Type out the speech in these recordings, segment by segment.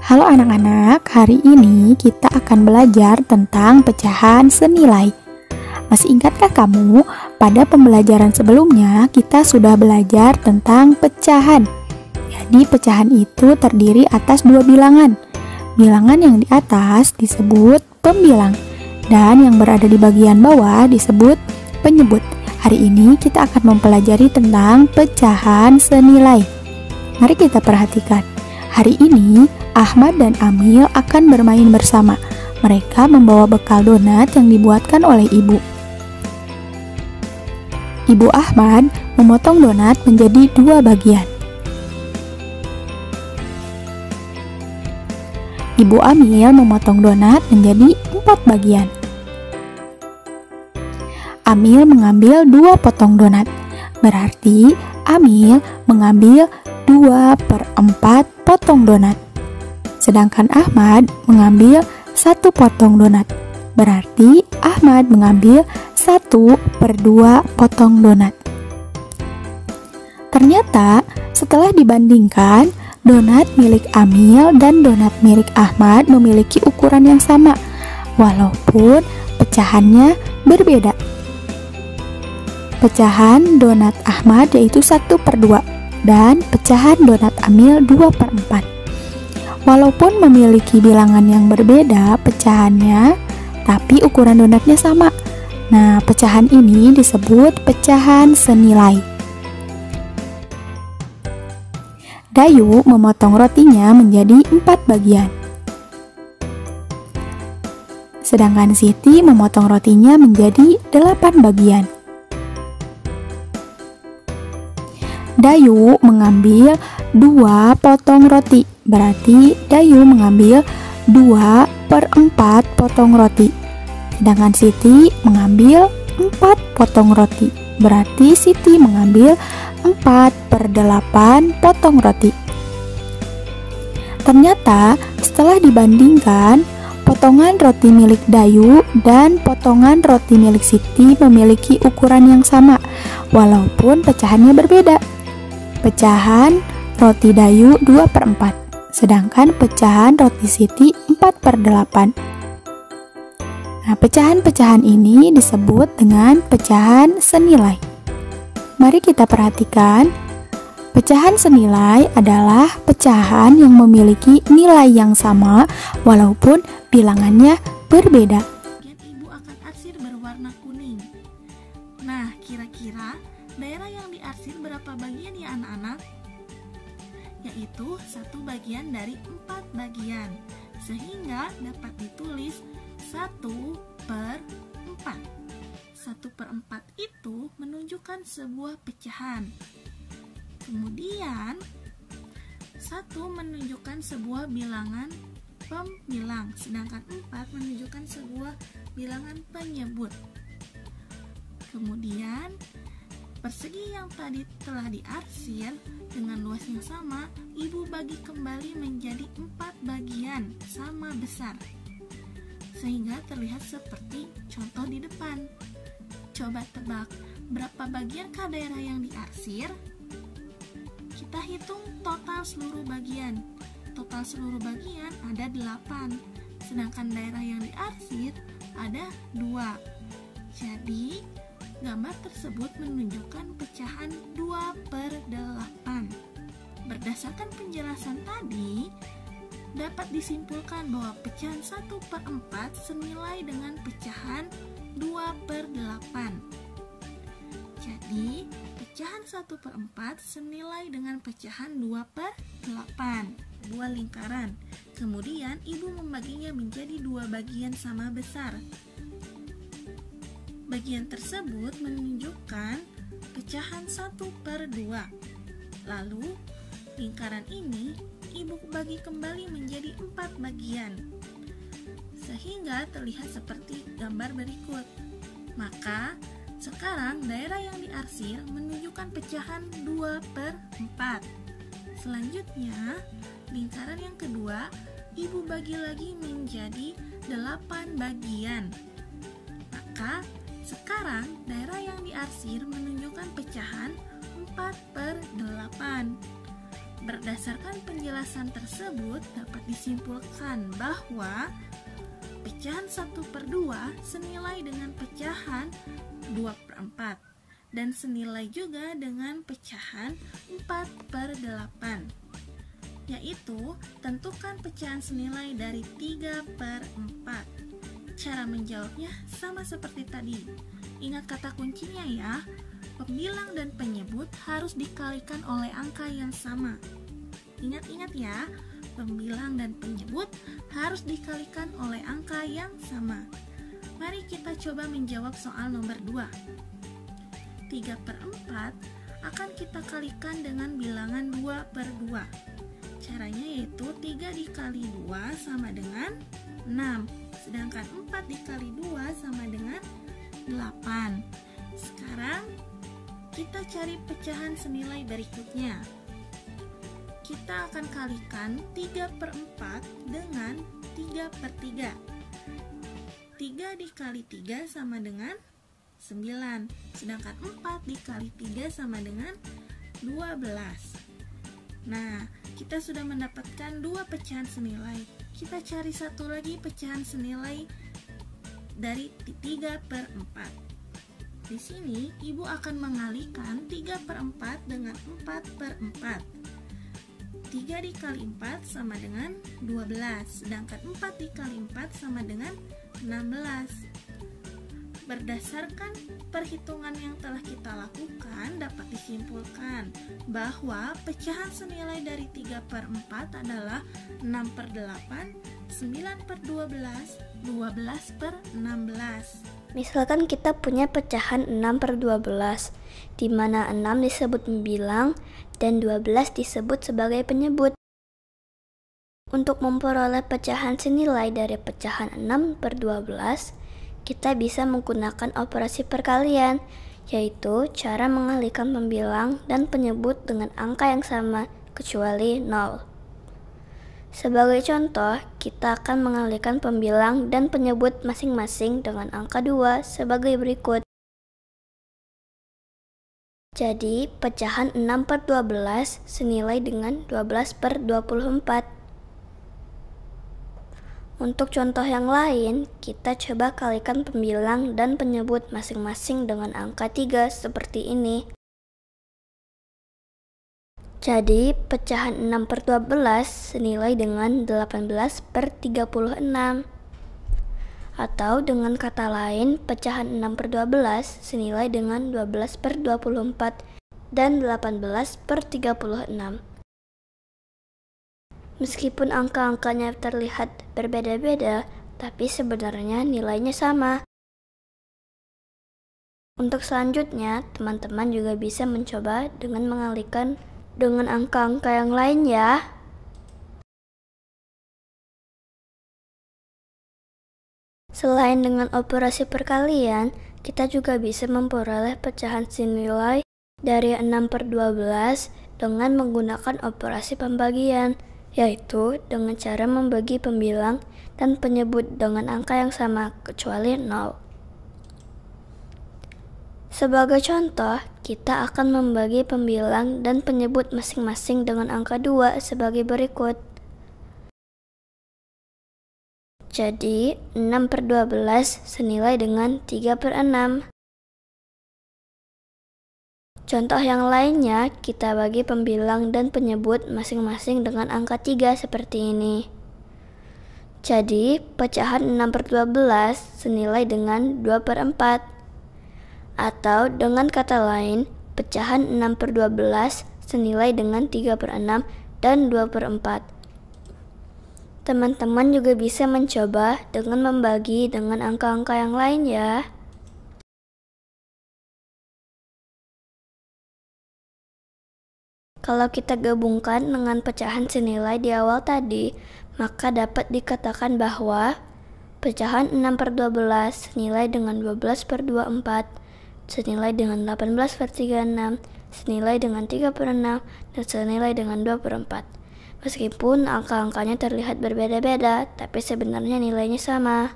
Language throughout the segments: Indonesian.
Halo anak-anak, hari ini kita akan belajar tentang pecahan senilai. Masih ingatkah kamu, pada pembelajaran sebelumnya kita sudah belajar tentang pecahan. Jadi pecahan itu terdiri atas dua bilangan. Bilangan yang di atas disebut pembilang, dan yang berada di bagian bawah disebut penyebut. Hari ini kita akan mempelajari tentang pecahan senilai. Mari kita perhatikan. Hari ini Ahmad dan Amil akan bermain bersama. Mereka membawa bekal donat yang dibuatkan oleh ibu. Ibu Ahmad memotong donat menjadi dua bagian. Ibu Amil memotong donat menjadi 4 bagian. Amil mengambil 2 potong donat. Berarti Amil mengambil 2/4 potong donat. Sedangkan Ahmad mengambil 1 potong donat. Berarti Ahmad mengambil 1/2 potong donat. Ternyata setelah dibandingkan, donat milik Amil dan donat milik Ahmad memiliki ukuran yang sama, walaupun pecahannya berbeda. Pecahan donat Ahmad yaitu 1/2 dan pecahan donat Amil 2/4. Walaupun memiliki bilangan yang berbeda pecahannya, tapi ukuran donatnya sama. Nah, pecahan ini disebut pecahan senilai. Dayu memotong rotinya menjadi 4 bagian. Sedangkan Siti memotong rotinya menjadi 8 bagian. Dayu mengambil 2 potong roti, berarti Dayu mengambil 2/4 potong roti. Sedangkan Siti mengambil 4 potong roti, berarti Siti mengambil 4/8 potong roti. Ternyata setelah dibandingkan, potongan roti milik Dayu dan potongan roti milik Siti memiliki ukuran yang sama, walaupun pecahannya berbeda. Pecahan roti Dayu 2/4, sedangkan pecahan roti Siti 4/8. Nah, pecahan-pecahan ini disebut dengan pecahan senilai. Mari kita perhatikan. Pecahan senilai adalah pecahan yang memiliki nilai yang sama walaupun bilangannya berbeda. Ibu akan arsir berwarna kuning. Nah, kira-kira daerah yang diarsir berapa bagian ya anak-anak? Yaitu 1 bagian dari 4 bagian, sehingga dapat ditulis 1/4. 1/4 itu menunjukkan sebuah pecahan. Kemudian 1 menunjukkan sebuah bilangan pembilang, sedangkan 4 menunjukkan sebuah bilangan penyebut. Kemudian persegi yang tadi telah diarsir dengan luas yang sama, ibu bagi kembali menjadi 4 bagian sama besar, sehingga terlihat seperti contoh di depan. Coba tebak, berapa bagiankah daerah yang diarsir? Kita hitung total seluruh bagian. Total seluruh bagian ada 8, sedangkan daerah yang diarsir ada 2. Jadi gambar tersebut menunjukkan pecahan 2/8. Berdasarkan penjelasan tadi, dapat disimpulkan bahwa pecahan 1/4 senilai dengan pecahan 2/8. Jadi, pecahan 1/4 senilai dengan pecahan 2/8. Buah lingkaran. Kemudian, ibu membaginya menjadi 2 bagian sama besar. Bagian tersebut menunjukkan pecahan 1/2. Lalu, lingkaran ini ibu bagi kembali menjadi 4 bagian, sehingga terlihat seperti gambar berikut. Maka, sekarang daerah yang diarsir menunjukkan pecahan 2/4. Selanjutnya, lingkaran yang kedua, ibu bagi lagi menjadi 8 bagian. Maka, sekarang daerah yang diarsir menunjukkan pecahan 4/8. Berdasarkan penjelasan tersebut dapat disimpulkan bahwa pecahan 1/2 senilai dengan pecahan 2/4 dan senilai juga dengan pecahan 4/8, yaitu tentukan pecahan senilai dari 3/4. Cara menjawabnya sama seperti tadi. Ingat kata kuncinya ya, pembilang dan penyebut harus dikalikan oleh angka yang sama. Ingat-ingat ya, pembilang dan penyebut harus dikalikan oleh angka yang sama. Mari kita coba menjawab soal nomor 2. 3/4 akan kita kalikan dengan bilangan 2/2. Caranya yaitu 3 dikali 2 sama dengan 6, sedangkan 4 dikali 2 sama dengan 8. Sekarang kita cari pecahan senilai berikutnya. Kita akan kalikan 3/4 dengan 3/3. 3 dikali 3 sama dengan 9, sedangkan 4 dikali 3 sama dengan 12. Nah, kita sudah mendapatkan 2 pecahan senilai. Kita cari satu lagi pecahan senilai dari 3/4. Di sini, Ibu akan mengalihkan 3/4 dengan 4/4. 3 dikali 4 sama dengan 12, sedangkan 4 dikali 4 sama dengan 16. Berdasarkan perhitungan yang telah kita lakukan, dapat disimpulkan bahwa pecahan senilai dari 3/4 adalah 6/8, 9/12, 12/16. Misalkan kita punya pecahan 6/12, di mana 6 disebut pembilang dan 12 disebut sebagai penyebut. Untuk memperoleh pecahan senilai dari pecahan 6/12, kita bisa menggunakan operasi perkalian, yaitu cara mengalihkan pembilang dan penyebut dengan angka yang sama, kecuali 0. Sebagai contoh, kita akan mengalihkan pembilang dan penyebut masing-masing dengan angka 2 sebagai berikut. Jadi, pecahan 6/12 senilai dengan 12/24. Untuk contoh yang lain, kita coba kalikan pembilang dan penyebut masing-masing dengan angka 3 seperti ini. Jadi, pecahan 6/12 senilai dengan 18/36. Atau dengan kata lain, pecahan 6/12 senilai dengan 12/24 dan 18/36. Meskipun angka-angkanya terlihat berbeda-beda, tapi sebenarnya nilainya sama. Untuk selanjutnya, teman-teman juga bisa mencoba dengan mengalihkan dengan angka-angka yang lain ya. Selain dengan operasi perkalian, kita juga bisa memperoleh pecahan senilai dari 6/12 dengan menggunakan operasi pembagian, yaitu dengan cara membagi pembilang dan penyebut dengan angka yang sama, kecuali 0. Sebagai contoh, kita akan membagi pembilang dan penyebut masing-masing dengan angka 2 sebagai berikut. Jadi, 6/12 senilai dengan 3/6. Contoh yang lainnya, kita bagi pembilang dan penyebut masing-masing dengan angka 3 seperti ini. Jadi, pecahan 6/12 senilai dengan 2/4. Atau dengan kata lain, pecahan 6/12 senilai dengan 3/6 dan 2/4. Teman-teman juga bisa mencoba dengan membagi dengan angka-angka yang lain ya. Kalau kita gabungkan dengan pecahan senilai di awal tadi, maka dapat dikatakan bahwa pecahan 6/12 senilai dengan 12/24, senilai dengan 18/36, senilai dengan 3/6, dan senilai dengan 2/4. Meskipun angka-angkanya terlihat berbeda-beda, tapi sebenarnya nilainya sama.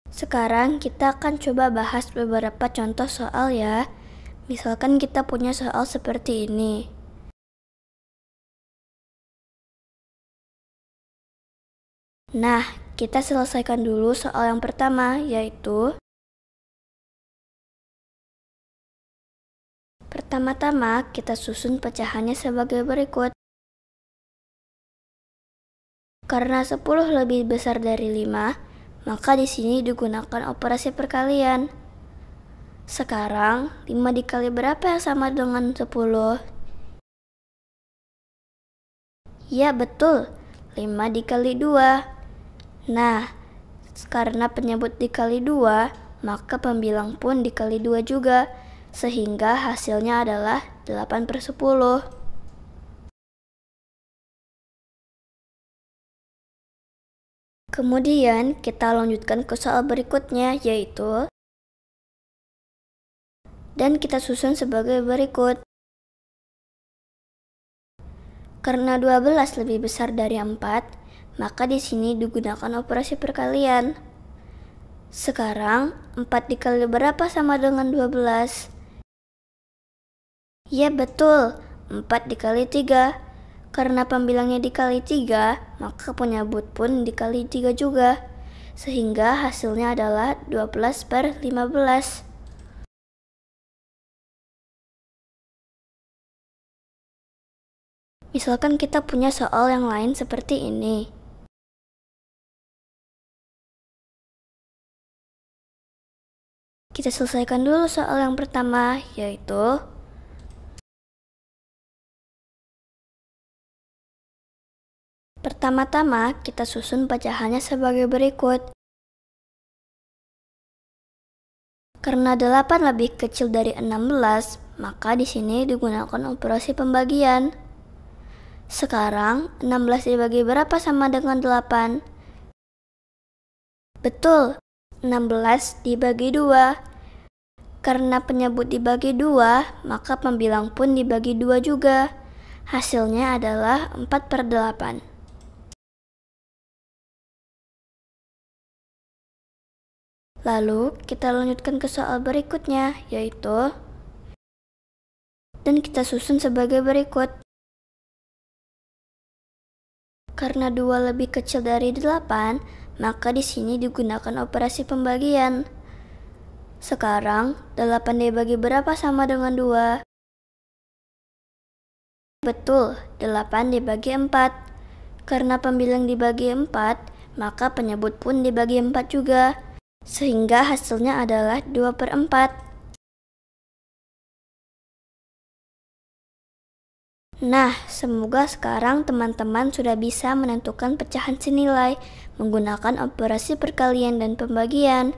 Sekarang kita akan coba bahas beberapa contoh soal ya. Misalkan kita punya soal seperti ini. Nah, kita selesaikan dulu soal yang pertama, yaitu pertama-tama kita susun pecahannya sebagai berikut. Karena 10 lebih besar dari 5, maka di sini digunakan operasi perkalian. Sekarang, 5 dikali berapa yang sama dengan 10? Ya, betul. 5 dikali 2. Nah, karena penyebut dikali 2, maka pembilang pun dikali 2 juga, sehingga hasilnya adalah 8/10. Kemudian, kita lanjutkan ke soal berikutnya, yaitu dan kita susun sebagai berikut. Karena 12 lebih besar dari 4, maka di sini digunakan operasi perkalian. Sekarang, 4 dikali berapa sama dengan 12? Ya, betul. 4 dikali 3. Karena pembilangnya dikali 3, maka penyebut pun dikali 3 juga. Sehingga hasilnya adalah 12/15. Misalkan kita punya soal yang lain seperti ini. Kita selesaikan dulu soal yang pertama, yaitu pertama-tama kita susun pecahannya sebagai berikut. Karena 8 lebih kecil dari 16, maka di sini digunakan operasi pembagian. Sekarang, 16 dibagi berapa sama dengan 8? Betul, 16 dibagi 2. Karena penyebut dibagi 2, maka pembilang pun dibagi 2 juga. Hasilnya adalah 4/8. Lalu, kita lanjutkan ke soal berikutnya, yaitu dan kita susun sebagai berikut. Karena 2 lebih kecil dari 8, maka di sini digunakan operasi pembagian. Sekarang, 8 dibagi berapa sama dengan 2? Betul, 8 dibagi 4. Karena pembilang dibagi 4, maka penyebut pun dibagi 4 juga. Sehingga hasilnya adalah 2/4. Nah, semoga sekarang teman-teman sudah bisa menentukan pecahan senilai menggunakan operasi perkalian dan pembagian.